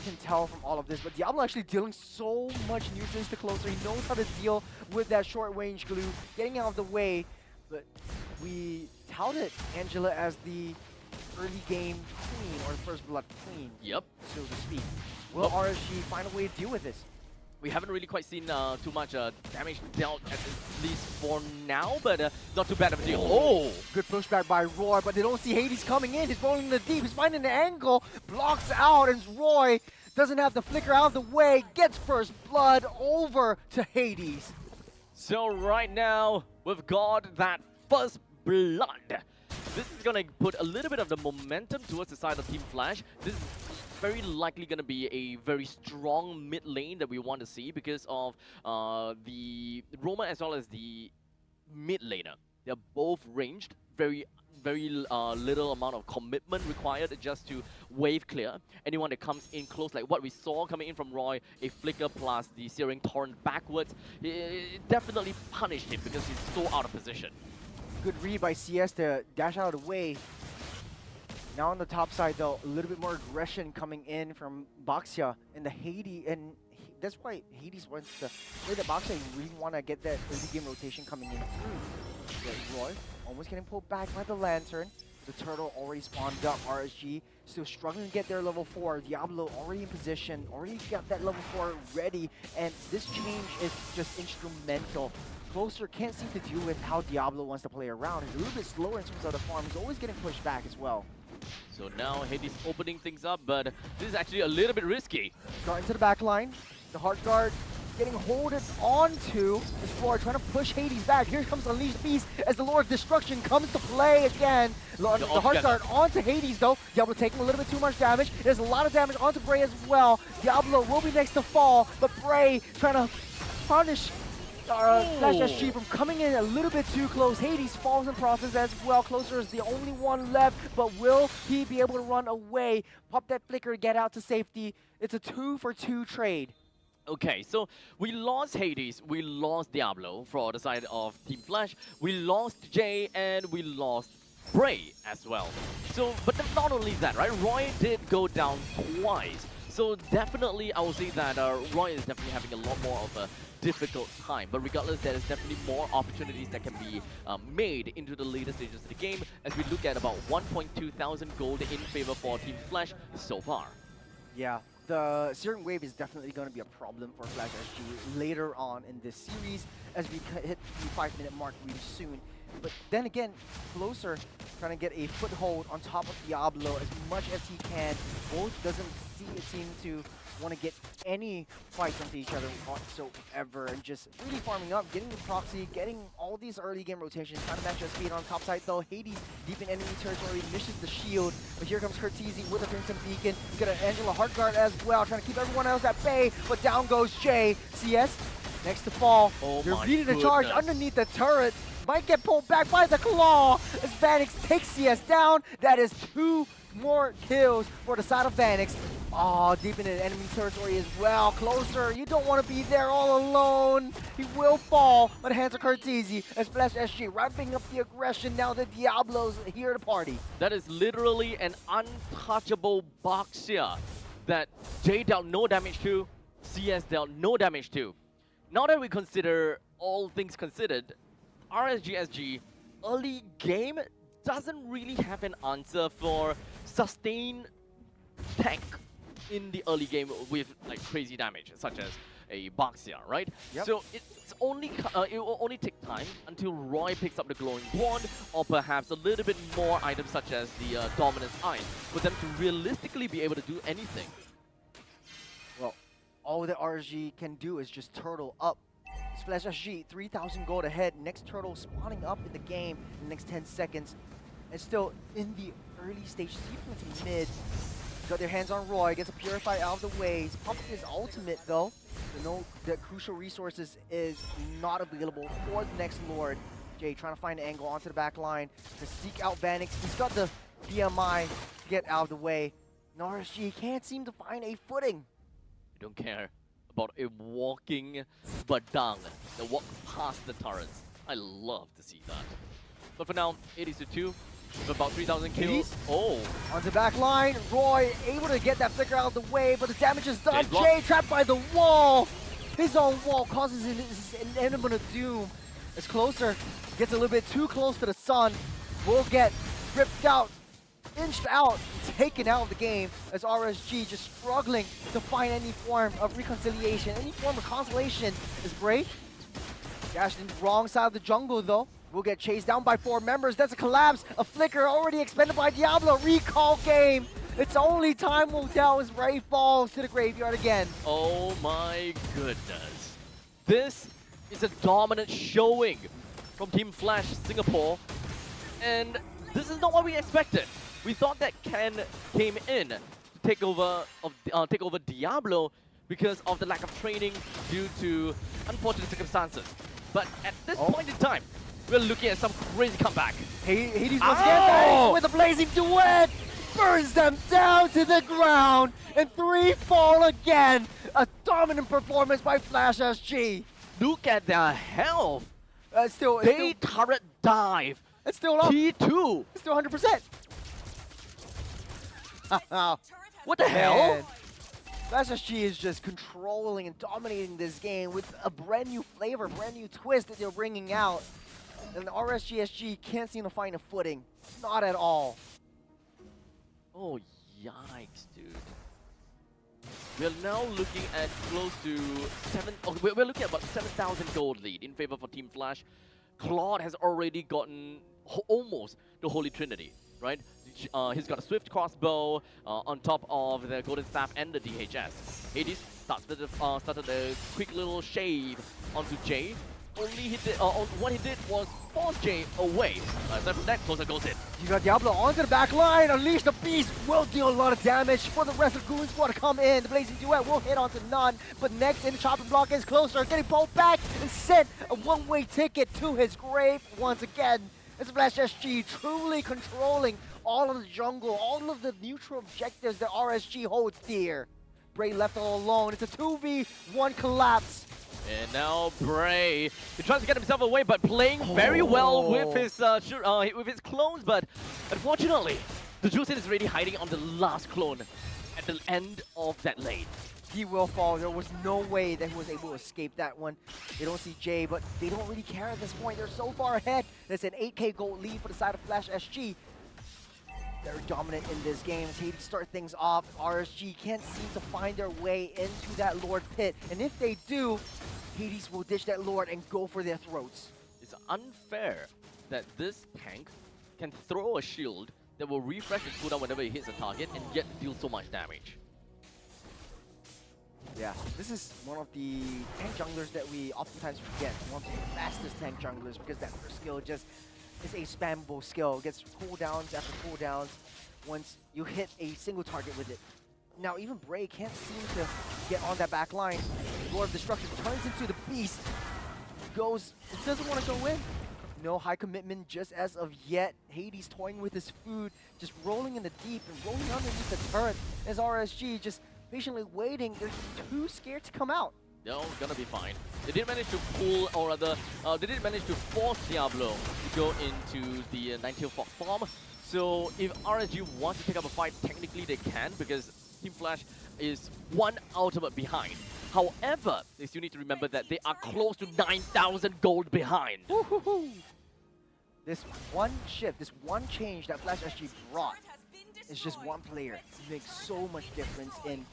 can tell from all of this, but Diablo actually dealing so much nuisance to Closer. He knows how to deal with that short range glue, getting out of the way, but we touted Angela as the early game queen, or the first blood queen, Yep. so to speak. Will RSG find a way to deal with this? We haven't really quite seen too much damage dealt, at least for now, but not too bad of a deal. Oh! Good pushback by Roy, but they don't see Hades coming in. He's rolling in the deep. He's finding the angle, blocks out, and Roy doesn't have the flicker out of the way. Gets first blood over to Hades. So right now, we've got that first blood. This is going to put a little bit of the momentum towards the side of Team Flash. This is very likely going to be a very strong mid lane that we want to see because of the Roma as well as the mid laner. They're both ranged, very little amount of commitment required just to wave clear. Anyone that comes in close, like what we saw coming in from Roy, a flicker plus the Searing Torrent backwards, it definitely punished him because he's so out of position. Good read by CS to dash out of the way. Now on the top side though, a little bit more aggression coming in from Baxia and the Hades, and that's why Hades wants to play the Baxia. You really want to get that early game rotation coming in through. Roy almost getting pulled back by the Lantern. The turtle already spawned up. RSG still struggling to get their level 4. Diablo already in position, already got that level 4 ready, and this change is just instrumental. Closer can't seem to deal with how Diablo wants to play around. He's a little bit slower in terms of the farm. He's always getting pushed back as well. So now Hades opening things up, but this is actually a little bit risky. Got into the back line. The Heart Guard getting holded onto this floor, trying to push Hades back. Here comes Unleashed Beast as the Lord of Destruction comes to play again. The Heart Guard onto Hades though. Diablo taking a little bit too much damage. There's a lot of damage onto Bray as well. Diablo will be next to fall, but Bray trying to punish Flash SG from coming in a little bit too close. Hades falls in process as well. Closer is the only one left, but will he be able to run away? Pop that flicker, get out to safety. It's a 2-for-2 trade. Okay, so we lost Hades, we lost Diablo for the side of Team Flash, we lost Jay, and we lost Bray as well. So, but not only that, right? Roy did go down twice. So definitely, I would say that Roy is definitely having a lot more of a difficult time. But regardless, there is definitely more opportunities that can be made into the later stages of the game as we look at about 1.2 thousand gold in favor for Team Flash so far. Yeah, the Searing Wave is definitely going to be a problem for Flash SG later on in this series as we hit the 5-minute mark really soon. But then again, Closer trying to get a foothold on top of Diablo as much as he can. Both doesn't seem to want to get any fights onto each other whatsoever, and just really farming up, getting the proxy, getting all these early game rotations, trying to match up speed on top side though. Hades deep in enemy territory, misses the shield, but here comes Curtizi with a Crimson Beacon. He's got an Angela Heartguard as well, trying to keep everyone else at bay, but down goes Jay. CS next to fall. They're leading the charge underneath the turret. Might get pulled back by the claw as Vanix takes CS down. That is 2 more kills for the side of Vanix. Oh, deep into enemy territory as well. Closer, you don't want to be there all alone. He will fall, but hands are Curtizi as Flash SG ramping up the aggression now that Diablo's here to party. That is literally an untouchable Baxia that Jay dealt no damage to, CS dealt no damage to. Now that we consider all things considered, RSGSG early game doesn't really have an answer for sustain tank in the early game with like crazy damage, such as a Baxia, right? Yep. So it will only take time until Roy picks up the Glowing Wand, or perhaps a little bit more items such as the Dominance Eye, for them to realistically be able to do anything. Well, all that RSG can do is just turtle up. Splash SG, 3,000 gold ahead. Next turtle spawning up in the game in the next 10 seconds. And still in the early stage, deep into mid. Got their hands on Roy, gets a Purify out of the way. He's popping his ultimate though. So no, the crucial resources is not available for the next Lord. Jay trying to find an angle onto the back line to seek out Vanix. He's got the PMI to get out of the way. RSG can't seem to find a footing. We don't care about a walking Badang that walks past the turrets. I love to see that. But for now, 80-2. With about 3,000 kills. Hades? Oh, On the back line, Roy able to get that flicker out of the way, but the damage is done. Jay's blocked. Jay trapped by the wall. His own wall causes his inevitable of doom. As Closer gets a little bit too close to the sun, will get ripped out, inched out, taken out of the game as RSG just struggling to find any form of reconciliation, any form of consolation. Is Bray dashed in the wrong side of the jungle though. Will get chased down by 4 members. That's a collapse. A flicker already expended by Diablo. Recall game. It's only time will tell as Bray falls to the graveyard again. oh my goodness. This is a dominant showing from Team Flash Singapore. And this is not what we expected. We thought that Ken came in to take over Diablo because of the lack of training due to unfortunate circumstances. But at this point in time, we're looking at some crazy comeback. Hades once again with a blazing duet, burns them down to the ground, and 3 fall again. A dominant performance by Flash SG. Look at their health. Still Turret dive. it's still up. T2. It's still 100%. What the hell? Man. Flash SG is just controlling and dominating this game with a brand new flavor, brand new twist that they're bringing out. And the RSGSG can't seem to find a footing. Not at all. Oh, yikes, dude. We're now looking at close to we're looking at about 7,000 gold lead in favor for Team Flash. Claude has already gotten almost the Holy Trinity, right? He's got a Swift Crossbow on top of the Golden Staff and the DHS. Hades started a quick little shave onto Jay. What he did was force Jay away. Aside from that, Closer goes in. You got Diablo onto the back line. Unleash the Beast will deal a lot of damage for the rest of the Goon Squad to come in. The Blazing Duet will hit onto none. But next in the chopping block is Closer, getting pulled back and sent a one-way ticket to his grave once again. It's Flash SG truly controlling all of the jungle, all of the neutral objectives that RSG holds dear. Bray left all alone. It's a 2v1 collapse. And now Bray, he tries to get himself away, but playing very well with his clones. But unfortunately, the Juicin is already hiding on the last clone at the end of that lane. He will fall. There was no way that he was able to escape that one. They don't see Jay, but they don't really care at this point. They're so far ahead. There's an 8k gold lead for the side of Flash SG. They're dominant in this game. As Hades start things off, RSG can't seem to find their way into that Lord pit. And if they do, Hades will ditch that Lord and go for their throats. It's unfair that this tank can throw a shield that will refresh his cooldown whenever he hits a target and yet deal so much damage. Yeah, this is one of the tank junglers that we oftentimes forget. One of the fastest tank junglers because that first skill just is a spammable skill. Gets cooldowns after cooldowns once you hit a single target with it. Now even Bray can't seem to get on that back line. Lord of Destruction turns into the Beast. Goes, it doesn't want to go in. No high commitment just as of yet. Hades toying with his food, just rolling in the deep and rolling underneath the turret as RSG just patiently waiting. They're too scared to come out. They're all gonna be fine. They did manage to pull, or rather, they did manage to force Diablo to go into the 9-tail Fox farm. So if RSG wants to take up a fight, technically they can, because Team Flash is one ultimate behind. However, they still need to remember that they are close to 9,000 gold behind. This one shift, this one change that Flash SG brought is just one player. It makes so much difference in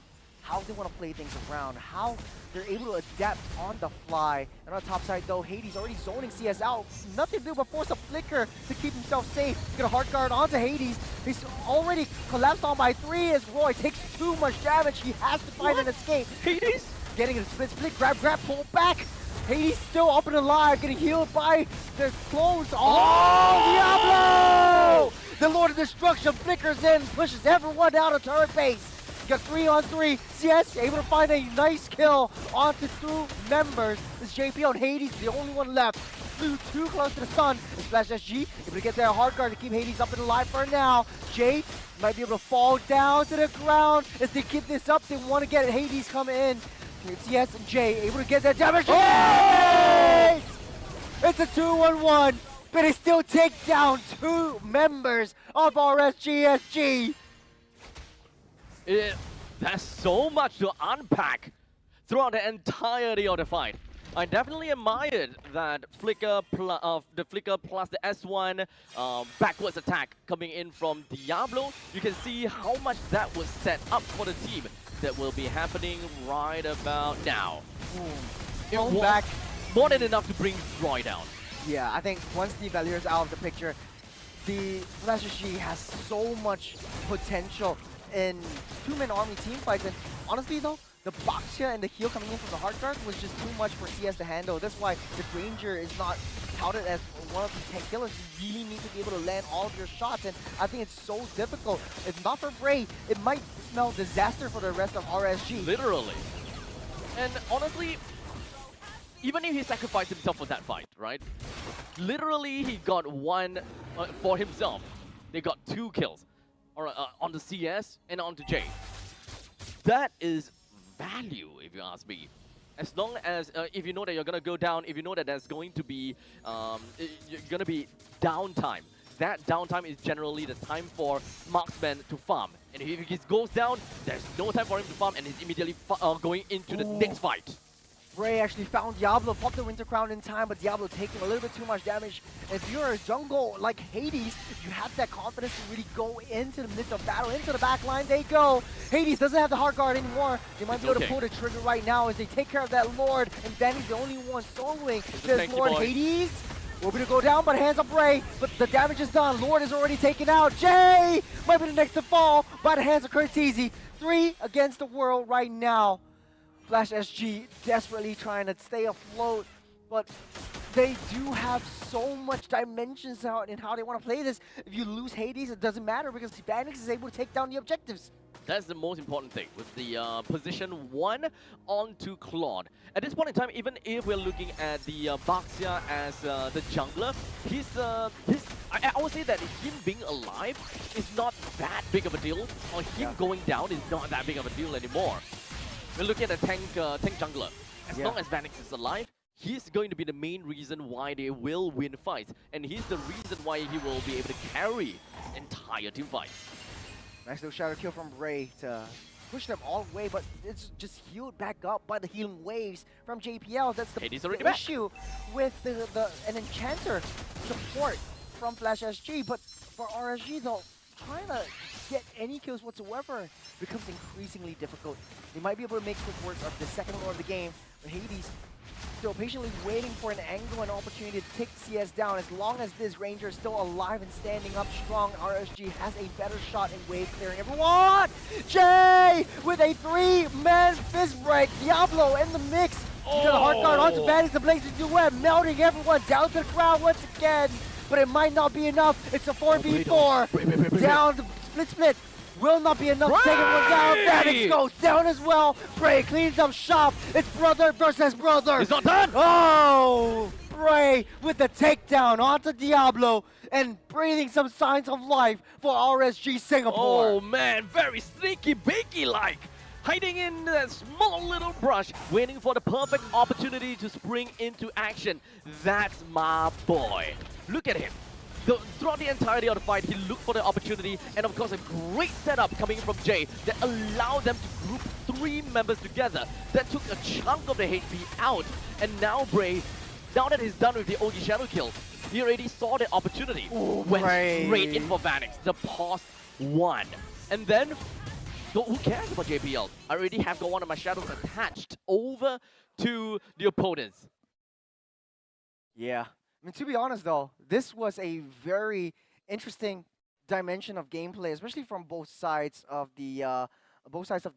how they want to play things around, how they're able to adapt on the fly. And on the top side though, Hades already zoning CS out. Nothing to do but force a flicker to keep himself safe. Get a hard guard onto Hades. He's already collapsed on by 3 as Roy takes too much damage. He has to find an escape. Hades? Getting a split, grab, pull back. Hades still up and alive, getting healed by the clones. Oh, Diablo! The Lord of Destruction flickers in, pushes everyone out of turret base. You got 3-on-3. CS able to find a nice kill onto 2 members. This JP on Hades, the only one left. Flew too close to the sun. This Flash SG able to get their hard guard to keep Hades up and alive for now. Jay might be able to fall down to the ground. As they keep this up, they want to get Hades coming in. CS and Jay able to get that damage. Oh! It's a 2-1-1. but they still take down 2 members of RSGSG. There's so much to unpack throughout the entirety of the fight. I definitely admired that the flicker plus the S1 backwards attack coming in from Diablo. You can see how much that was set up for the team that will be happening right about now. It Thrown was back. more than enough to bring Roy down. Yeah, I think once the Valier is out of the picture, the Flash SG has so much potential in 2-man army team fights. And honestly though, the Baxia and the heal coming in from the Hard Guard was just too much for CS to handle. That's why the Granger is not touted as one of the tank killers. You really need to be able to land all of your shots, and I think it's so difficult. If not for Bray, it might smell disaster for the rest of RSG. Literally. And honestly, even if he sacrificed himself for that fight, right? Literally, he got one for himself. They got 2 kills on the CS and on the J. That is value, if you ask me. As long as, if you know that you're going to go down, if you know that there's going to be, you're going to be downtime. That downtime is generally the time for marksman to farm. And if he goes down, there's no time for him to farm, and he's immediately going into the next fight. Bray actually found Diablo, popped the Winter Crown in time, but Diablo taking a little bit too much damage. If you're a jungle like Hades, you have that confidence to really go into the midst of battle, into the back line they go. Hades doesn't have the hard guard anymore. They might be able to pull the trigger right now as they take care of that Lord, and Danny's the only one soloing this Lord Hades. We're going to go down, but hands up Bray, but the damage is done. Lord is already taken out. Jay might be the next to fall by the hands of Curtizi. 3 against the world right now. Flash SG desperately trying to stay afloat, but they do have so much dimensions out in how they want to play this. If you lose Hades, it doesn't matter because Vanix is able to take down the objectives. That's the most important thing with the position 1 onto Claude. At this point in time, even if we're looking at the Baxia as the jungler, I would say that him being alive is not that big of a deal, or him going down is not that big of a deal anymore. We're looking at a tank jungler. As long as Vanix is alive, he's going to be the main reason why they will win fights. And he's the reason why he will be able to carry entire team fights. Nice little shadow kill from Bray to push them all the way, but it's just healed back up by the healing waves from JPL. That's the issue with an Enchanter support from Flash SG. But for RSG though, trying to get any kills whatsoever becomes increasingly difficult. They might be able to make quick work of the second lore of the game, but Hades still patiently waiting for an angle and opportunity to take CS down. As long as this Ranger is still alive and standing up strong, RSG has a better shot in wave clearing everyone! Jay with a 3-man fist break. Diablo in the mix. The hard guard onto Vanix, the Blazing Duet, melting everyone down to the ground once again. But it might not be enough. It's a 4v4. Down the split. Will not be enough to take everyone down. Vanix goes down as well. Bray cleans up shop. It's brother versus brother. It's not done. Oh, Bray with the takedown onto Diablo and breathing some signs of life for RSG Singapore. Oh man, very sneaky beaky like. Hiding in that small little brush, waiting for the perfect opportunity to spring into action. That's my boy. Look at him. Throughout the entirety of the fight, he looked for the opportunity, and of course a great setup coming from Jay that allowed them to group 3 members together. That took a chunk of the HP out, and now Bray, now that he's done with the OG Shadow kill, he already saw the opportunity. Went straight in for Vanix, the pause 1. And then, who cares about JPL? I already have got one of my shadows attached over to the opponents. Yeah. I mean, to be honest, though, this was a very interesting dimension of gameplay, especially from both sides of the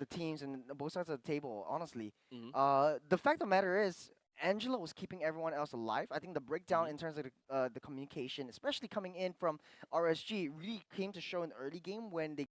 teams and both sides of the table. Honestly, the fact of the matter is, Angela was keeping everyone else alive. I think the breakdown in terms of the communication, especially coming in from RSG, really came to show in the early game when they